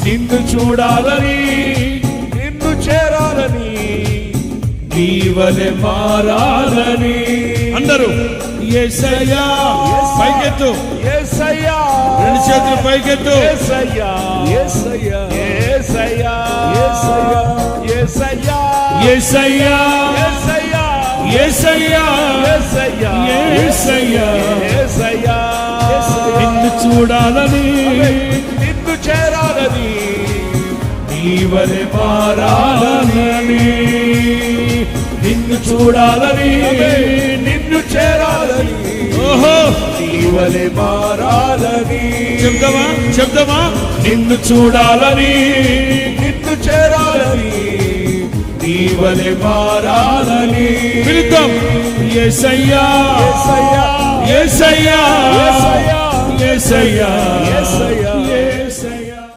నిన్ను చూడాలని, నిన్ను చేరాలని, నీ వలె మారాలని. అందరూ యేసయ్యా పైకెత్తు, యేసయ్యా రెండు చేతులు పైకెత్తు, యేసయ్యా యేసయ్యా యేసయ్యా యేసయ్యా యేసయ్యా యేసయ్యా యేసయ్యా యేసయ్యా యేసయ్యా నిన్ను చూడాలని, నిన్ను చేరాలని, నీ వలె మారాలని. నిన్ను చూడాలని, నిన్ను చేరాలని, ఓహో నీ వలె మారాలని. చెప్తావా చెప్తావా? నిన్ను చూడాలని, నిన్ను చేరాలని, నీ వలె మారాలని. పిలుద్దాం యేసయ్యా యేసయ్యా యేసయ్యా యేసయ్యా యేసయ్యా